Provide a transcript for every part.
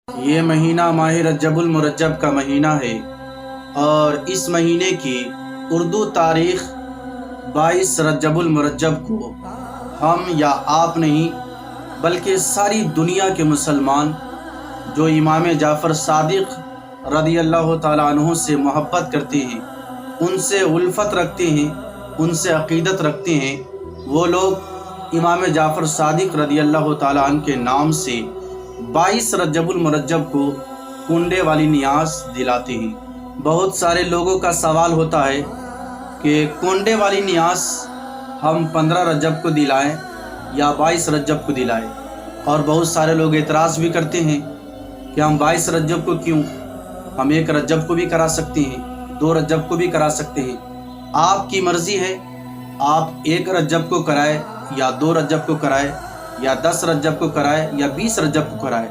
یہ مہینہ ماہ رجب المرجب کا مہینہ ہے اور اس مہینے کی اردو تاریخ 22 رجب المرجب کو ہم یا آپ نہیں بلکہ ساری دنیا کے مسلمان جو امام جعفر صادق رضی اللہ تعالیٰ عنہ سے محبت کرتے ہیں، ان سے الفت رکھتے ہیں، ان سے عقیدت رکھتے ہیں، وہ لوگ امام جعفر صادق رضی اللہ تعالیٰ عنہ کے نام سے 22 رجب المرجب کو کنڈے والی نیاز دلاتے ہیں۔ بہت سارے لوگوں کا سوال ہوتا ہے کہ کنڈے والی نیاز ہم 15 رجب کو دلائیں یا 22 رجب کو دلائیں، اور بہت سارے لوگ اعتراض بھی کرتے ہیں کہ ہم 22 رجب کو کیوں، ہم 1 رجب کو بھی کرا سکتے ہیں، 2 رجب کو بھی کرا سکتے ہیں۔ آپ کی مرضی ہے، آپ 1 رجب کو کرائے یا 2 رجب کو کرائے یا 10 رجب کو کرائے یا 20 رجب کو کرائے،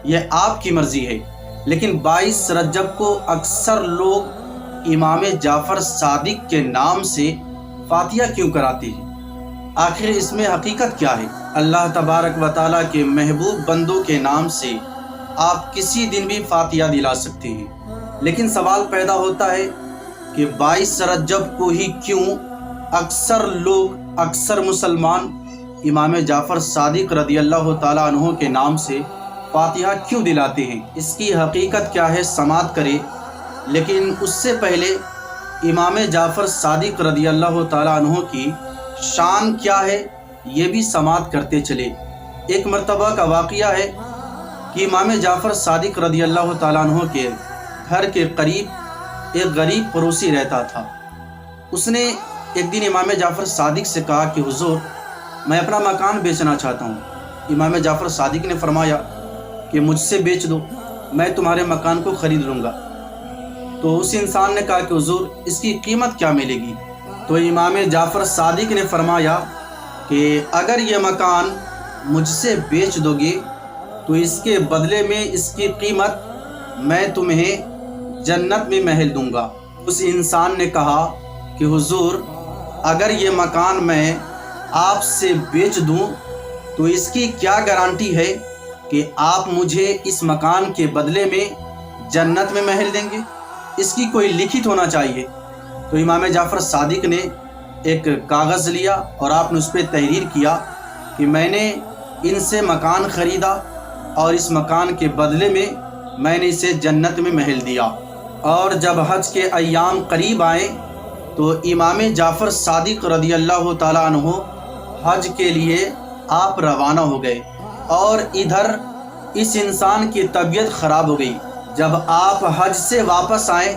یہ آپ کی مرضی ہے۔ لیکن 22 رجب کو اکثر لوگ امام جعفر صادق کے نام سے فاتحہ کیوں کراتے ہیں؟ آخر اس میں حقیقت کیا ہے؟ اللہ تبارک و تعالیٰ کے محبوب بندوں کے نام سے آپ کسی دن بھی فاتحہ دلا سکتے ہیں، لیکن سوال پیدا ہوتا ہے کہ 22 رجب کو ہی کیوں اکثر مسلمان امام جعفر صادق رضی اللہ تعالیٰ عنہ کے نام سے فاتحہ کیوں دلاتے ہیں؟ اس کی حقیقت کیا ہے سماعت کرے، لیکن اس سے پہلے امام جعفر صادق رضی اللہ تعالیٰ عنہ کی شان کیا ہے یہ بھی سماعت کرتے چلے۔ ایک مرتبہ کا واقعہ ہے کہ امام جعفر صادق رضی اللہ تعالیٰ عنہ کے گھر کے قریب ایک غریب پڑوسی رہتا تھا۔ اس نے ایک دن امام جعفر صادق سے کہا کہ حضور، میں اپنا مکان بیچنا چاہتا ہوں۔ امام جعفر صادق نے فرمایا کہ مجھ سے بیچ دو، میں تمہارے مکان کو خرید لوں گا۔ تو اس انسان نے کہا کہ حضور، اس کی قیمت کیا ملے گی؟ تو امام جعفر صادق نے فرمایا کہ اگر یہ مکان مجھ سے بیچ دو گے تو اس کے بدلے میں اس کی قیمت میں تمہیں جنت میں محل دوں گا۔ اس انسان نے کہا کہ حضور، اگر یہ مکان میں آپ سے بیچ دوں تو اس کی کیا گارنٹی ہے کہ آپ مجھے اس مکان کے بدلے میں جنت میں محل دیں گے؟ اس کی کوئی لکھت ہونا چاہیے۔ تو امام جعفر صادق نے ایک کاغذ لیا اور آپ نے اس پہ تحریر کیا کہ میں نے ان سے مکان خریدا اور اس مکان کے بدلے میں نے اسے جنت میں محل دیا۔ اور جب حج کے ایام قریب آئے تو امام جعفر صادق رضی اللہ تعالیٰ عنہ حج کے لیے آپ روانہ ہو گئے، اور ادھر اس انسان کی طبیعت خراب ہو گئی۔ جب آپ حج سے واپس آئے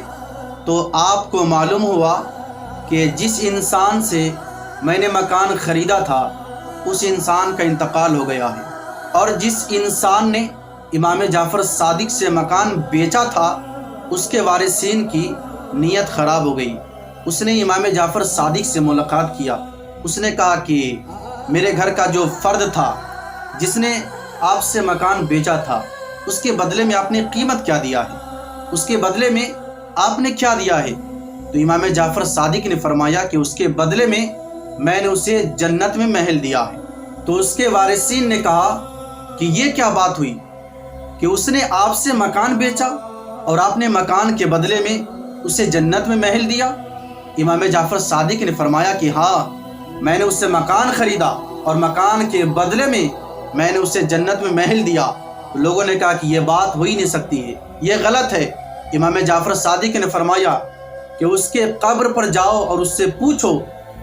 تو آپ کو معلوم ہوا کہ جس انسان سے میں نے مکان خریدا تھا اس انسان کا انتقال ہو گیا ہے، اور جس انسان نے امام جعفر صادق سے مکان بیچا تھا اس کے وارثین کی نیت خراب ہو گئی۔ اس نے امام جعفر صادق سے ملاقات کیا۔ اس نے کہا کہ میرے گھر کا جو فرد تھا جس نے آپ سے مکان بیچا تھا، اس کے بدلے میں آپ نے قیمت کیا دیا ہے؟ اس کے بدلے میں آپ نے کیا دیا ہے؟ تو امام جعفر صادق نے فرمایا کہ اس کے بدلے میں نے اسے جنت میں محل دیا ہے۔ تو اس کے وارثین نے کہا کہ یہ کیا بات ہوئی کہ اس نے آپ سے مکان بیچا اور آپ نے مکان کے بدلے میں اسے جنت میں محل دیا؟ امام جعفر صادق نے فرمایا کہ ہاں، میں نے اس سے مکان خریدا اور مکان کے بدلے میں نے اسے جنت میں محل دیا۔ لوگوں نے کہا کہ یہ بات ہو ہی نہیں سکتی ہے، یہ غلط ہے۔ امام جعفر صادق نے فرمایا کہ اس کے قبر پر جاؤ اور اس سے پوچھو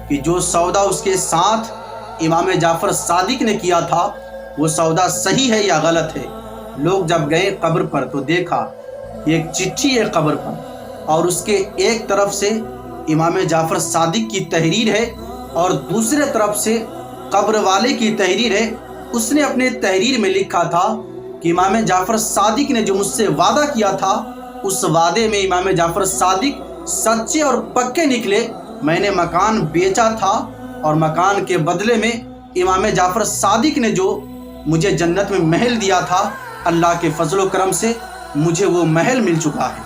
کہ جو سودا اس کے ساتھ امام جعفر صادق نے کیا تھا وہ سودا صحیح ہے یا غلط ہے۔ لوگ جب گئے قبر پر تو دیکھا ایک چٹھی ہے قبر پر، اور اس کے ایک طرف سے امام جعفر صادق کی تحریر ہے اور دوسرے طرف سے قبر والے کی تحریر ہے۔ اس نے اپنے تحریر میں لکھا تھا کہ امام جعفر صادق نے جو مجھ سے وعدہ کیا تھا اس وعدے میں امام جعفر صادق سچے اور پکے نکلے۔ میں نے مکان بیچا تھا اور مکان کے بدلے میں امام جعفر صادق نے جو مجھے جنت میں محل دیا تھا، اللہ کے فضل و کرم سے مجھے وہ محل مل چکا ہے۔